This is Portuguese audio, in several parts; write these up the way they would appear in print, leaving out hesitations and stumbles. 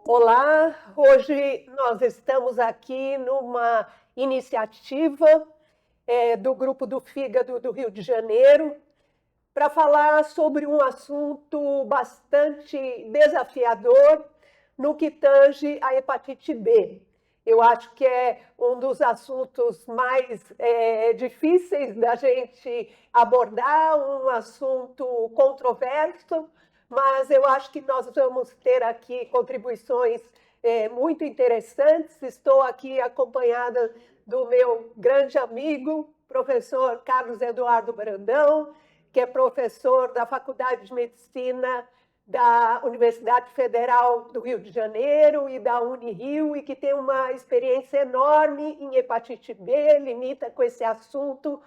Olá, hoje nós estamos aqui numa iniciativa do Grupo do Fígado do Rio de Janeiro para falar sobre um assunto bastante desafiador no que tange a hepatite B. Eu acho que é um dos assuntos mais difíceis da gente abordar, um assunto controverso, mas eu acho que nós vamos ter aqui contribuições muito interessantes. Estou aqui acompanhada do meu grande amigo, professor Carlos Eduardo Brandão, que é professor da Faculdade de Medicina da Universidade Federal do Rio de Janeiro e da Unirio, e que tem uma experiência enorme em hepatite B, limita com esse assunto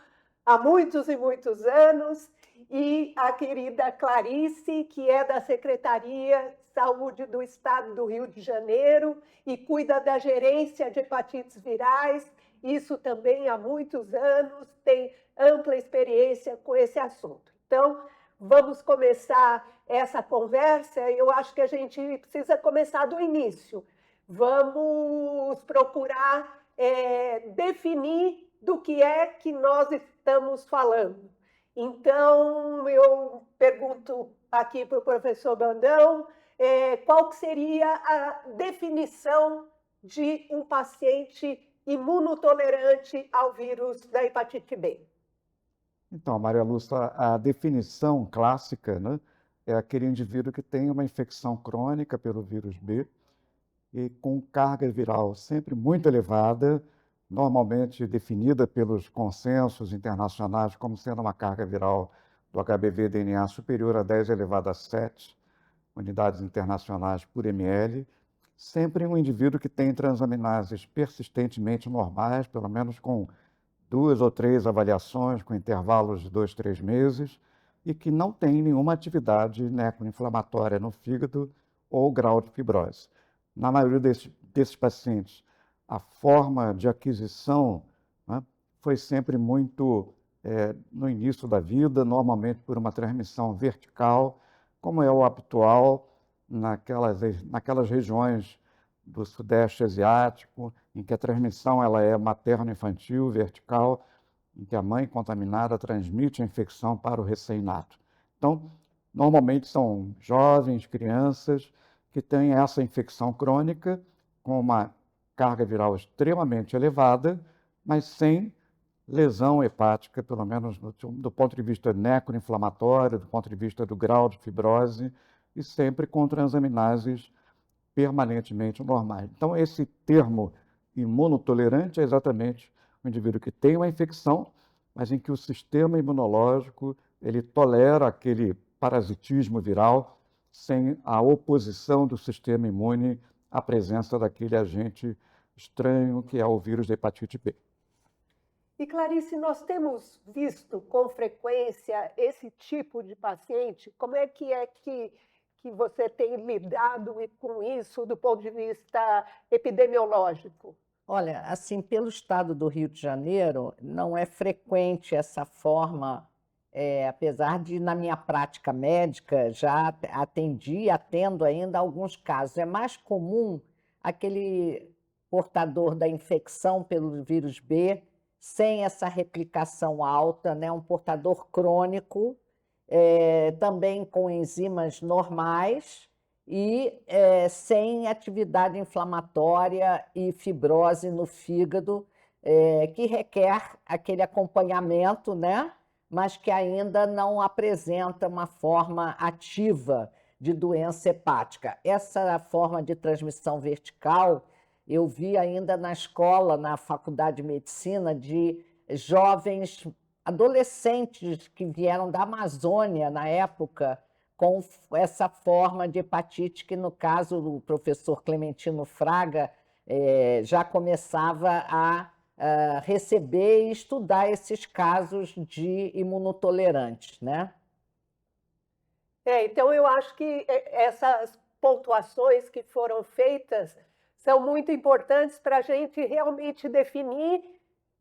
há muitos e muitos anos, e a querida Clarice, que é da Secretaria de Saúde do Estado do Rio de Janeiro e cuida da gerência de hepatites virais, isso também há muitos anos, tem ampla experiência com esse assunto. Então, vamos começar essa conversa. Eu acho que a gente precisa começar do início. Vamos procurar definir do que é que nós estamos falando. Então, eu pergunto aqui para o professor Brandão, qual que seria a definição de um paciente imunotolerante ao vírus da hepatite B? Então, Maria Lúcia, a definição clássica, né, é aquele indivíduo que tem uma infecção crônica pelo vírus B e com carga viral sempre muito elevada, normalmente definida pelos consensos internacionais como sendo uma carga viral do HBV-DNA superior a 10 elevado a 7 unidades internacionais por ml, sempre um indivíduo que tem transaminases persistentemente normais, pelo menos com 2 ou 3 avaliações com intervalos de 2, 3 meses, e que não tem nenhuma atividade necroinflamatória no fígado ou grau de fibrose. Na maioria desses pacientes, a forma de aquisição, né, foi sempre muito no início da vida, normalmente por uma transmissão vertical, como é o habitual naquelas regiões do Sudeste Asiático, em que a transmissão ela é materno-infantil, vertical, em que a mãe contaminada transmite a infecção para o recém-nato. Então, normalmente são jovens, crianças, que têm essa infecção crônica com uma carga viral extremamente elevada, mas sem lesão hepática, pelo menos do ponto de vista necroinflamatório, do ponto de vista do grau de fibrose, e sempre com transaminases permanentemente normais. Então, esse termo imunotolerante é exatamente o indivíduo que tem uma infecção, mas em que o sistema imunológico ele tolera aquele parasitismo viral sem a oposição do sistema imune à presença daquele agente estranho que é o vírus da hepatite B. E, Clarice, nós temos visto com frequência esse tipo de paciente? Como é que você tem lidado com isso do ponto de vista epidemiológico? Olha, assim, pelo estado do Rio de Janeiro, não é frequente essa forma, apesar de, na minha prática médica, já atendi e atendo ainda alguns casos. É mais comum aquele portador da infecção pelo vírus B, sem essa replicação alta, né? Um portador crônico, também com enzimas normais, e sem atividade inflamatória e fibrose no fígado, que requer aquele acompanhamento, né? Mas que ainda não apresenta uma forma ativa de doença hepática. Essa forma de transmissão vertical, eu vi ainda na escola, na Faculdade de Medicina, de jovens adolescentes que vieram da Amazônia na época, com essa forma de hepatite que, no caso, o professor Clementino Fraga já começava a receber e estudar esses casos de imunotolerantes, né? Então, eu acho que essas pontuações que foram feitas são muito importantes para a gente realmente definir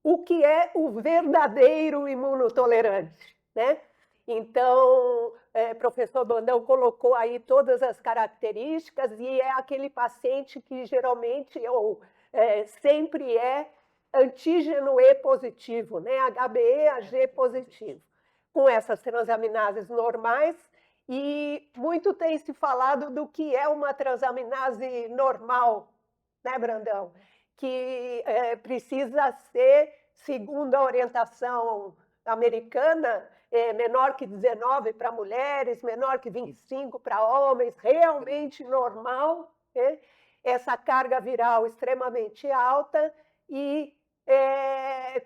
o que é o verdadeiro imunotolerante, né? Então, professor Brandão colocou aí todas as características e é aquele paciente que geralmente ou sempre é antígeno E positivo, né? HBe, AG positivo, com essas transaminases normais. E muito tem se falado do que é uma transaminase normal, né, Brandão? Que precisa ser, segundo a orientação americana, menor que 19 para mulheres, menor que 25 para homens, realmente normal, né? Essa carga viral extremamente alta e,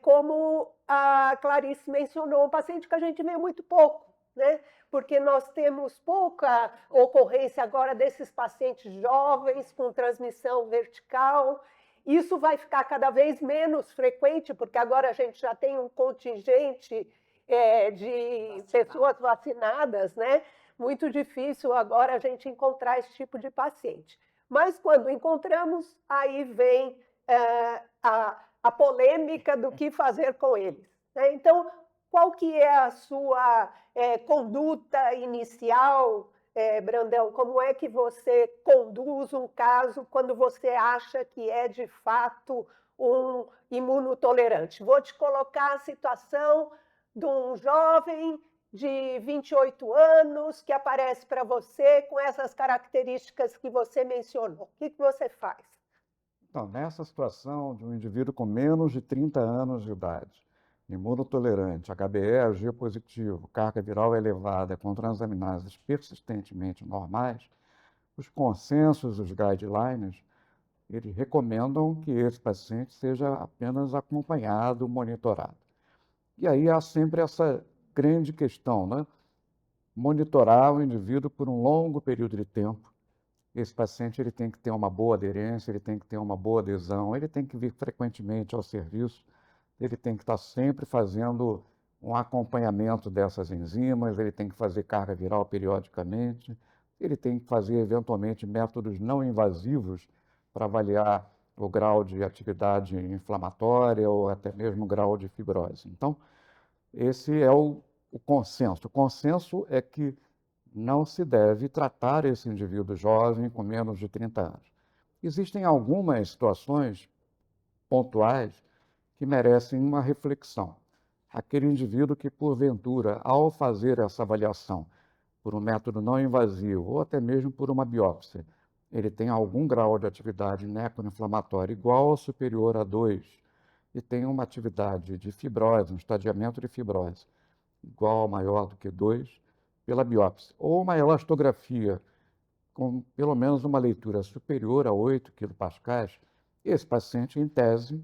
como a Clarice mencionou, um paciente que a gente vê muito pouco, né? Porque nós temos pouca ocorrência agora desses pacientes jovens com transmissão vertical. Isso vai ficar cada vez menos frequente, porque agora a gente já tem um contingente de pessoas vacinadas, né? Muito difícil agora a gente encontrar esse tipo de paciente. Mas quando encontramos, aí vem a polêmica do que fazer com eles, né? Então, qual que é a sua conduta inicial, Brandão? Como é que você conduz um caso quando você acha que é, de fato, um imunotolerante? Vou te colocar a situação de um jovem de 28 anos que aparece para você com essas características que você mencionou. O que você faz? Então, nessa situação de um indivíduo com menos de 30 anos de idade, imunotolerante, HBe, AG positivo, carga viral elevada, com transaminases persistentemente normais, os consensos, os guidelines, eles recomendam que esse paciente seja apenas acompanhado, monitorado. E aí há sempre essa grande questão, né? Monitorar o indivíduo por um longo período de tempo. Esse paciente ele tem que ter uma boa aderência, ele tem que ter uma boa adesão, ele tem que vir frequentemente ao serviço, ele tem que estar sempre fazendo um acompanhamento dessas enzimas, ele tem que fazer carga viral periodicamente, ele tem que fazer, eventualmente, métodos não invasivos para avaliar o grau de atividade inflamatória ou até mesmo o grau de fibrose. Então, esse é o consenso. O consenso é que não se deve tratar esse indivíduo jovem com menos de 30 anos. Existem algumas situações pontuais que merecem uma reflexão. Aquele indivíduo que, porventura, ao fazer essa avaliação por um método não invasivo ou até mesmo por uma biópsia, ele tem algum grau de atividade necroinflamatória igual ou superior a 2 e tem uma atividade de fibrose, um estadiamento de fibrose igual ou maior do que 2 pela biópsia, ou uma elastografia com pelo menos uma leitura superior a 8 kPa, esse paciente, em tese,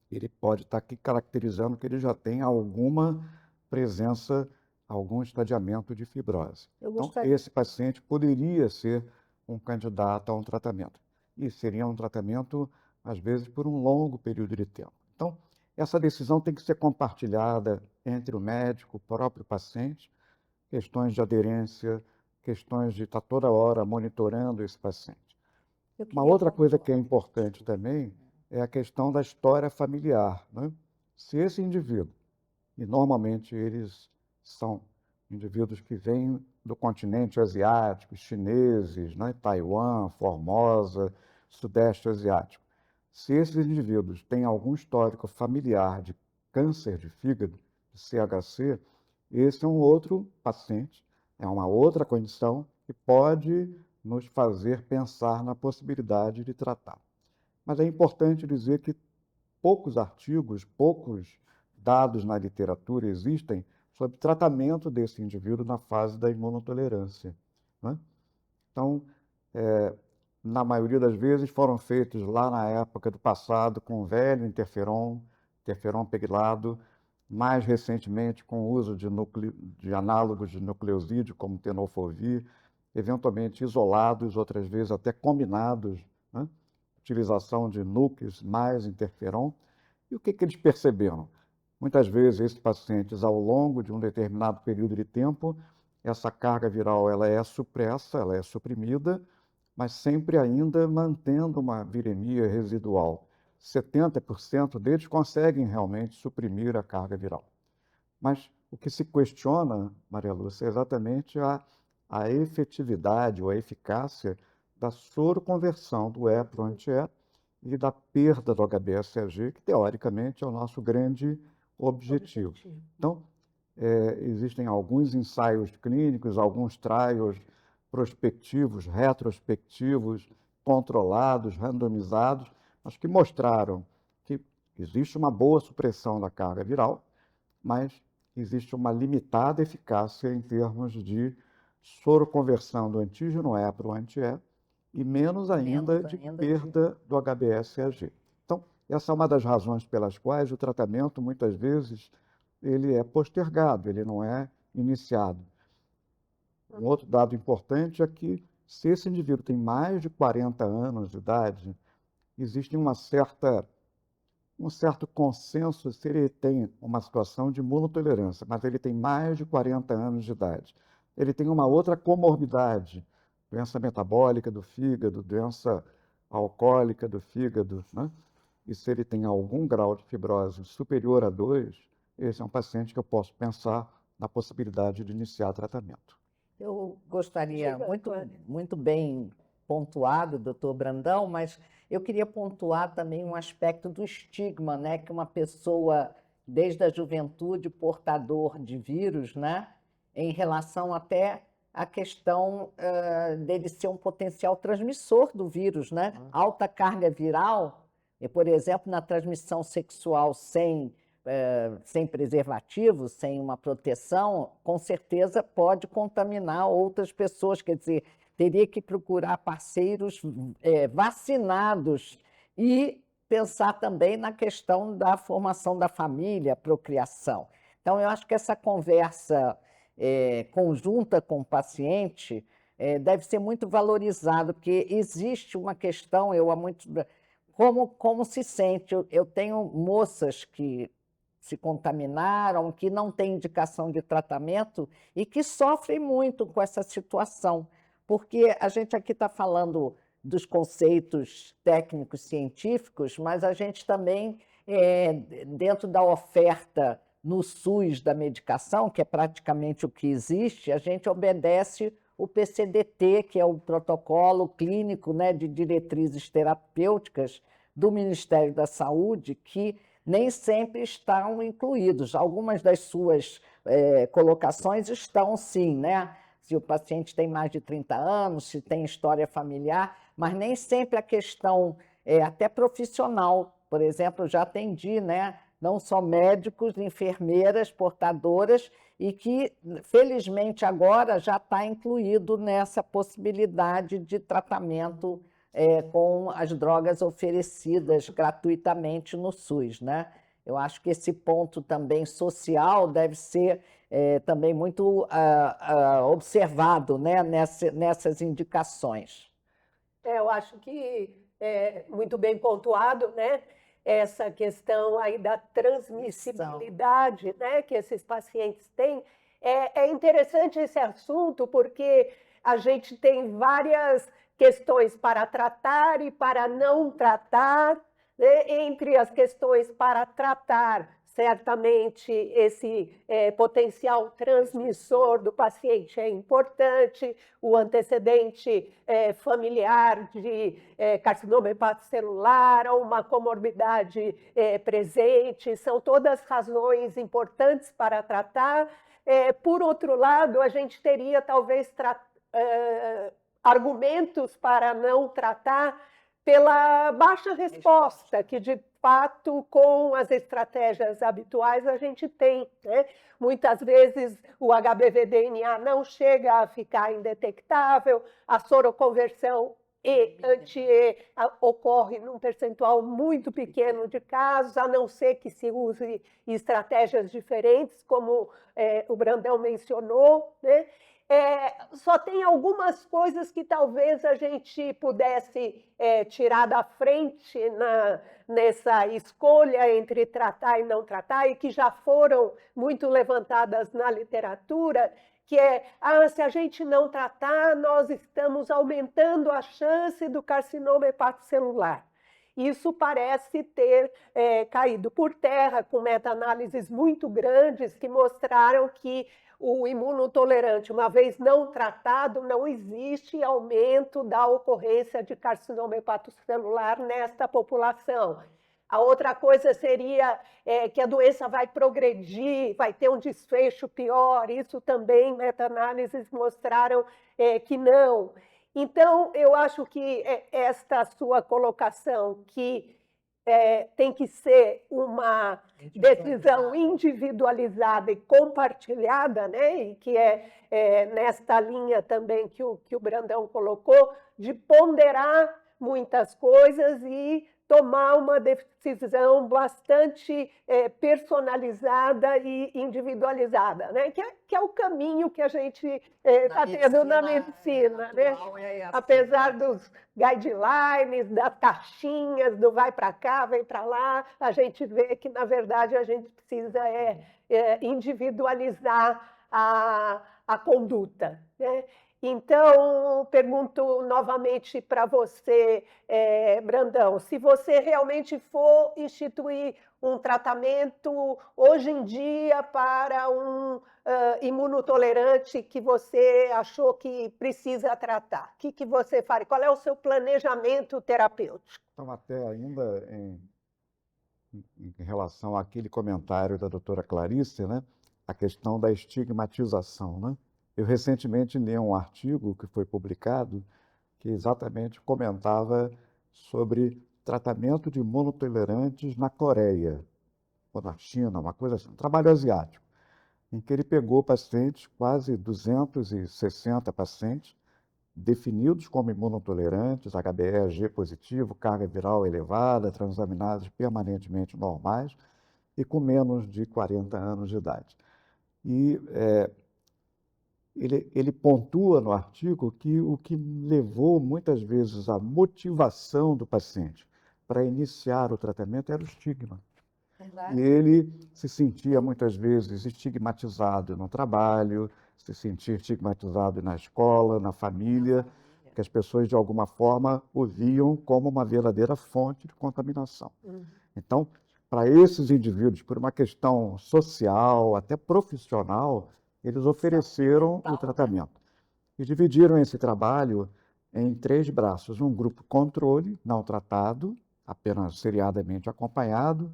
ele pode estar aqui caracterizando que ele já tem alguma presença, algum estadiamento de fibrose. Então, esse paciente poderia ser um candidato a um tratamento. E seria um tratamento, às vezes, por um longo período de tempo. Então, essa decisão tem que ser compartilhada entre o médico, o próprio paciente, questões de aderência, questões de estar toda hora monitorando esse paciente. Uma outra coisa que é importante também é a questão da história familiar, né? Se esse indivíduo, e normalmente eles são indivíduos que vêm do continente asiático, chineses, né? Taiwan, Formosa, Sudeste Asiático, se esses indivíduos têm algum histórico familiar de câncer de fígado, de CHC, esse é um outro paciente, é uma outra condição que pode nos fazer pensar na possibilidade de tratar. Mas é importante dizer que poucos artigos, poucos dados na literatura existem sobre tratamento desse indivíduo na fase da imunotolerância, né? Então, na maioria das vezes foram feitos lá na época do passado com velho interferon pegilado, mais recentemente com o uso de análogos de nucleosídeo, como tenofovir, eventualmente isolados, outras vezes até combinados, né? Utilização de núcleos mais interferon. E o que eles perceberam? Muitas vezes, esses pacientes, ao longo de um determinado período de tempo, essa carga viral ela é supressa, ela é suprimida, mas sempre ainda mantendo uma viremia residual. 70% deles conseguem realmente suprimir a carga viral. Mas O que se questiona, Maria Lúcia, é exatamente a efetividade ou a eficácia da soroconversão do E para o anti-E e da perda do HBsAg, que teoricamente é o nosso grande objetivo. Então, existem alguns ensaios clínicos, alguns trials prospectivos, retrospectivos, controlados, randomizados, mas que mostraram que existe uma boa supressão da carga viral, mas existe uma limitada eficácia em termos de soroconversão do antígeno E para o anti-E e menos ainda de perda do HBsAg. Então, essa é uma das razões pelas quais o tratamento, muitas vezes, ele é postergado, ele não é iniciado. Um outro dado importante é que, se esse indivíduo tem mais de 40 anos de idade, existe um certo consenso se ele tem uma situação de imunotolerância, mas ele tem mais de 40 anos de idade. Ele tem uma outra comorbidade, doença metabólica do fígado, doença alcoólica do fígado, né? E se ele tem algum grau de fibrose superior a 2, esse é um paciente que eu posso pensar na possibilidade de iniciar tratamento. Eu gostaria, muito bem pontuado, doutor Brandão, mas eu queria pontuar também um aspecto do estigma, né? Que uma pessoa, desde a juventude, portador de vírus, né? Em relação até à questão dele ser um potencial transmissor do vírus, né? Alta carga viral, por exemplo, na transmissão sexual sem preservativo, sem uma proteção, com certeza pode contaminar outras pessoas. Quer dizer, teria que procurar parceiros vacinados e pensar também na questão da formação da família, procriação. Então, eu acho que essa conversa conjunta com o paciente deve ser muito valorizada, porque existe uma questão, como se sente. Eu tenho moças que se contaminaram, que não têm indicação de tratamento e que sofrem muito com essa situação, porque a gente aqui está falando dos conceitos técnicos científicos, mas a gente também, dentro da oferta no SUS da medicação, que é praticamente o que existe, a gente obedece o PCDT, que é o protocolo clínico, né, de diretrizes terapêuticas do Ministério da Saúde, que nem sempre estão incluídos. Algumas das suas colocações estão, sim, né? Se o paciente tem mais de 30 anos, se tem história familiar, mas nem sempre a questão até profissional. Por exemplo, eu já atendi, né? Não só médicos, enfermeiras, portadoras, e que, felizmente, agora já está incluído nessa possibilidade de tratamento com as drogas oferecidas gratuitamente no SUS, né? Eu acho que esse ponto também social deve ser também muito observado, né, nessas indicações. Eu acho que é muito bem pontuado, né? Essa questão aí da transmissibilidade, né, que esses pacientes têm. É interessante esse assunto porque a gente tem várias questões para tratar e para não tratar, né? Entre as questões para tratar, certamente esse potencial transmissor do paciente é importante, o antecedente familiar de carcinoma hepatocelular ou uma comorbidade presente, são todas razões importantes para tratar. Por outro lado, a gente teria talvez argumentos para não tratar pela baixa resposta, que de fato com as estratégias habituais a gente tem, né? Muitas vezes o HBV-DNA não chega a ficar indetectável, a soroconversão E anti-E ocorre num percentual muito pequeno de casos, a não ser que se use estratégias diferentes, como o Brandão mencionou, né? Só tem algumas coisas que talvez a gente pudesse tirar da frente nessa escolha entre tratar e não tratar, e que já foram muito levantadas na literatura, que se a gente não tratar, nós estamos aumentando a chance do carcinoma hepatocelular. isso parece ter caído por terra, com meta-análises muito grandes que mostraram que o imunotolerante, uma vez não tratado, não existe aumento da ocorrência de carcinoma hepatocelular nesta população. A outra coisa seria que a doença vai progredir, vai ter um desfecho pior, isso também meta-análises mostraram que não. Então, eu acho que esta sua colocação, que tem que ser uma decisão individualizada e compartilhada, né? E que nesta linha também que o Brandão colocou, de ponderar muitas coisas e tomar uma decisão bastante personalizada e individualizada, né? Que é o caminho que a gente está tendo na medicina, né? Apesar dos guidelines, das taxinhas, do vai para cá, vem para lá, a gente vê que, na verdade, a gente precisa individualizar a conduta, né? Então, pergunto novamente para você, Brandão, se você realmente for instituir um tratamento hoje em dia para um imunotolerante que você achou que precisa tratar, o que você faria? Qual é o seu planejamento terapêutico? Então, até ainda em relação àquele comentário da doutora Clarice, né, a questão da estigmatização, né? Eu recentemente li um artigo que foi publicado que exatamente comentava sobre tratamento de imunotolerantes na Coreia, ou na China, uma coisa assim, um trabalho asiático, em que ele pegou pacientes, quase 260 pacientes, definidos como imunotolerantes, HbE positivo, carga viral elevada, transaminases permanentemente normais e com menos de 40 anos de idade. E ele pontua no artigo que o que levou muitas vezes à motivação do paciente para iniciar o tratamento era o estigma. E ele se sentia muitas vezes estigmatizado no trabalho, se sentia estigmatizado na escola, na família, que as pessoas de alguma forma o viam como uma verdadeira fonte de contaminação. Então, para esses indivíduos, por uma questão social, até profissional, eles ofereceram o tratamento. E dividiram esse trabalho em 3 braços. Um grupo controle, não tratado, apenas seriadamente acompanhado.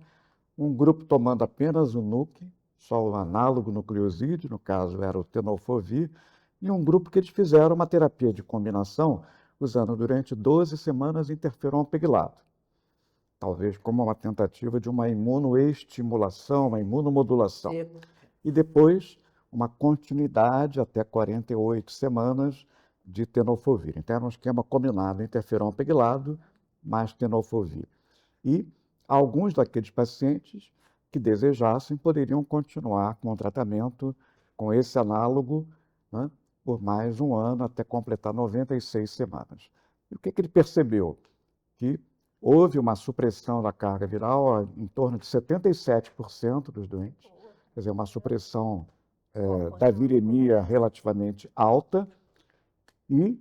Um grupo tomando apenas o NUC, só o análogo nucleosídeo, no caso era o tenofovir. E um grupo que eles fizeram uma terapia de combinação, usando durante 12 semanas interferon pegilado. Talvez como uma tentativa de uma imunoestimulação, uma imunomodulação. E depois uma continuidade até 48 semanas de tenofovir. Então, era um esquema combinado, interferon pegilado mais tenofovir. E alguns daqueles pacientes que desejassem poderiam continuar com o tratamento com esse análogo, né, por mais um ano, até completar 96 semanas. E o que ele percebeu? Que houve uma supressão da carga viral em torno de 77% dos doentes, quer dizer, uma supressão da viremia relativamente alta e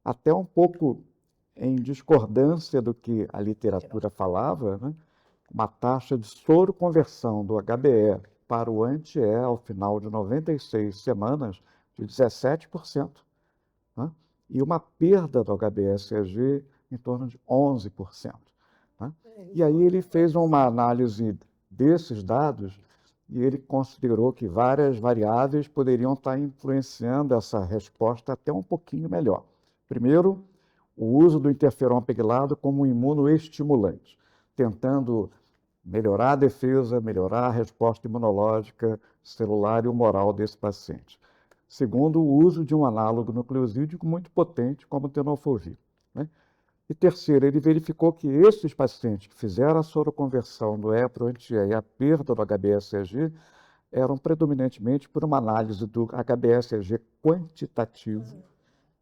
até um pouco em discordância do que a literatura falava, né, uma taxa de soroconversão do HbE para o anti-E ao final de 96 semanas de 17%, né, e uma perda do HbS-CG em torno de 11%. Né? E aí ele fez uma análise desses dados e ele considerou que várias variáveis poderiam estar influenciando essa resposta até um pouquinho melhor. Primeiro, o uso do interferon pegilado como um imunoestimulante, tentando melhorar a defesa, melhorar a resposta imunológica, celular e humoral desse paciente. Segundo, o uso de um análogo nucleosídico muito potente, como o tenofovir. Né? E terceiro, ele verificou que esses pacientes que fizeram a soroconversão do E para o anti-E e a perda do HbS-CG eram predominantemente por uma análise do HbS-CG quantitativo,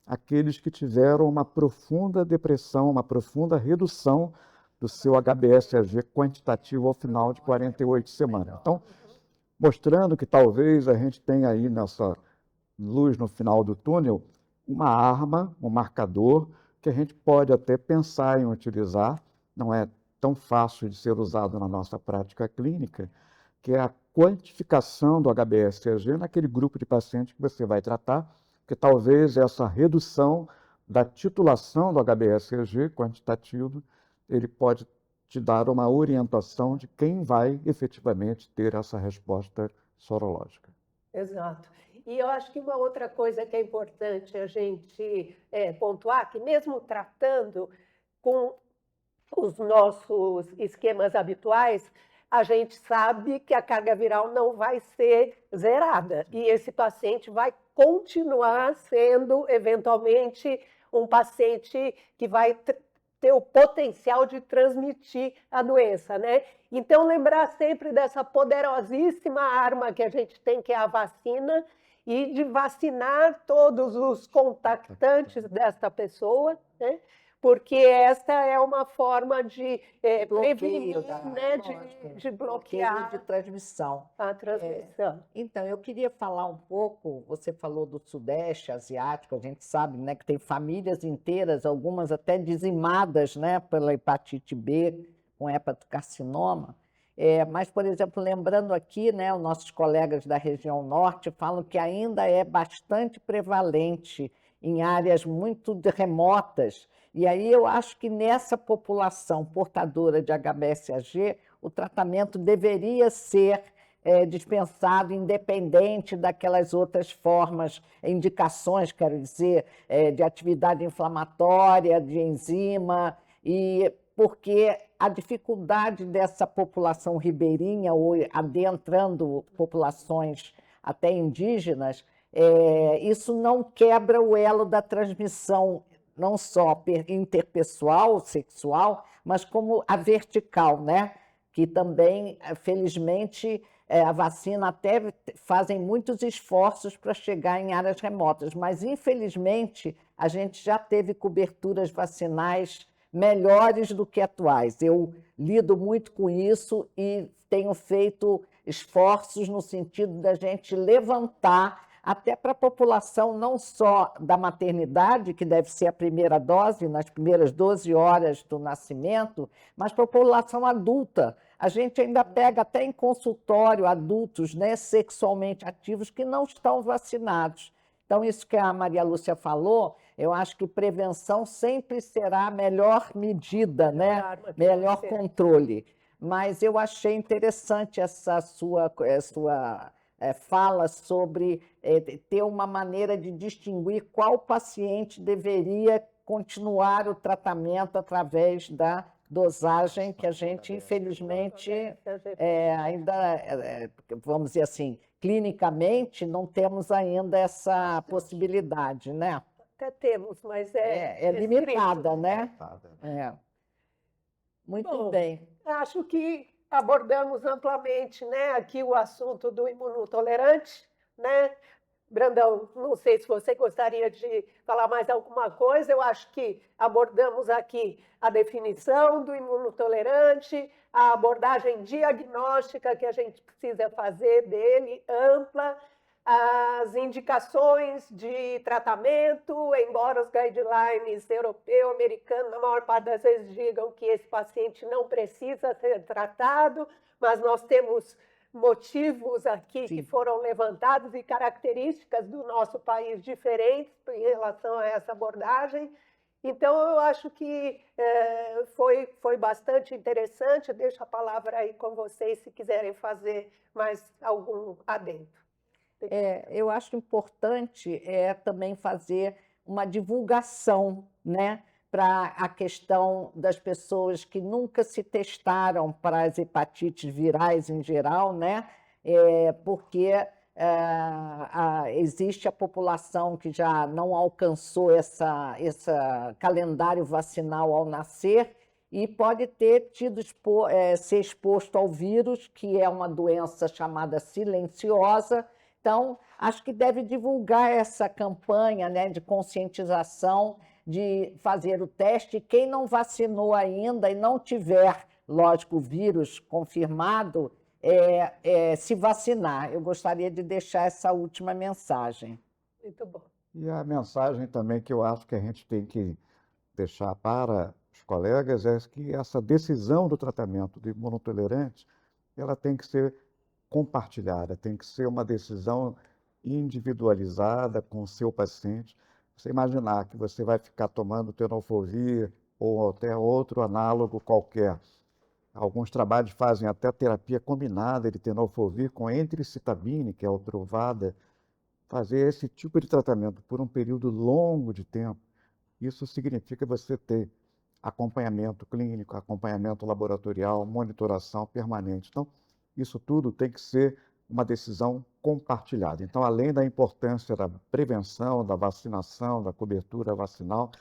aqueles que tiveram uma profunda depressão, uma profunda redução do seu HbS-CG quantitativo ao final de 48 semanas. Então, mostrando que talvez a gente tenha aí nessa luz no final do túnel uma arma, um marcador, que a gente pode até pensar em utilizar, não é tão fácil de ser usado na nossa prática clínica, que é a quantificação do HbS1g naquele grupo de pacientes que você vai tratar, que talvez essa redução da titulação do HbS1g quantitativo, ele pode te dar uma orientação de quem vai efetivamente ter essa resposta sorológica. Exato. E eu acho que uma outra coisa que é importante a gente pontuar, que mesmo tratando com os nossos esquemas habituais, a gente sabe que a carga viral não vai ser zerada. E esse paciente vai continuar sendo, eventualmente, um paciente que vai ter o potencial de transmitir a doença, né? Então, lembrar sempre dessa poderosíssima arma que a gente tem, que é a vacina, e de vacinar todos os contactantes desta pessoa, né? Porque esta é uma forma de prevenir, né? de bloquear de transmissão. A transmissão. Então, eu queria falar um pouco, você falou do Sudeste Asiático, a gente sabe, né, que tem famílias inteiras, algumas até dizimadas, né, pela hepatite B, com hepatocarcinoma. Mas, por exemplo, lembrando aqui, né, os nossos colegas da região norte falam que ainda é bastante prevalente em áreas muito remotas. E aí eu acho que nessa população portadora de HbSAg, o tratamento deveria ser dispensado independente daquelas outras formas, indicações, quero dizer, de atividade inflamatória, de enzima, e porque a dificuldade dessa população ribeirinha, ou adentrando populações até indígenas, isso não quebra o elo da transmissão, não só interpessoal, sexual, mas como a vertical, né? Que também, felizmente, a vacina até fazem muitos esforços para chegar em áreas remotas, mas, infelizmente, a gente já teve coberturas vacinais melhores do que atuais. Eu lido muito com isso e tenho feito esforços no sentido da gente levantar até para a população não só da maternidade, que deve ser a primeira dose, nas primeiras 12 horas do nascimento, mas para a população adulta. A gente ainda pega até em consultório adultos, né, sexualmente ativos que não estão vacinados. Então, isso que a Maria Lúcia falou, eu acho que prevenção sempre será a melhor medida, né? Melhor controle. Mas eu achei interessante essa sua fala sobre ter uma maneira de distinguir qual paciente deveria continuar o tratamento através da dosagem que a gente, infelizmente, ainda, vamos dizer assim, clinicamente, não temos ainda essa possibilidade, né? Até temos, mas é limitada, né? Muito bem. Acho que abordamos amplamente, né, aqui o assunto do imunotolerante, né? Brandão, não sei se você gostaria de falar mais alguma coisa. Eu acho que abordamos aqui a definição do imunotolerante, a abordagem diagnóstica que a gente precisa fazer dele, ampla, as indicações de tratamento, embora os guidelines europeu, americano, na maior parte das vezes digam que esse paciente não precisa ser tratado, mas nós temos motivos aqui que foram levantados e características do nosso país diferentes em relação a essa abordagem. Então, eu acho que foi bastante interessante. Eu deixo a palavra aí com vocês, se quiserem fazer mais algum adendo. Eu acho importante também fazer uma divulgação, né, para a questão das pessoas que nunca se testaram para as hepatites virais em geral, né, porque existe a população que já não alcançou esse calendário vacinal ao nascer e pode ter ser exposto ao vírus, que é uma doença chamada silenciosa. Então, acho que deve divulgar essa campanha, né, de conscientização, de fazer o teste. Quem não vacinou ainda e não tiver, lógico, o vírus confirmado, se vacinar. Eu gostaria de deixar essa última mensagem. Muito bom. E a mensagem também que eu acho que a gente tem que deixar para os colegas é que essa decisão do tratamento do imunotolerante, ela tem que ser compartilhada, tem que ser uma decisão individualizada com o seu paciente. Você imaginar que você vai ficar tomando tenofovir ou até outro análogo qualquer. Alguns trabalhos fazem até terapia combinada de tenofovir com entricitabine, que é o Truvada. Fazer esse tipo de tratamento por um período longo de tempo, isso significa você ter acompanhamento clínico, acompanhamento laboratorial, monitoração permanente. Então, isso tudo tem que ser uma decisão compartilhada. Então, além da importância da prevenção, da vacinação, da cobertura vacinal,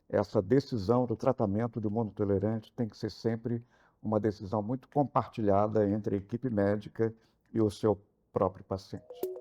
essa decisão do tratamento do imunotolerante tem que ser sempre uma decisão muito compartilhada entre a equipe médica e o seu próprio paciente.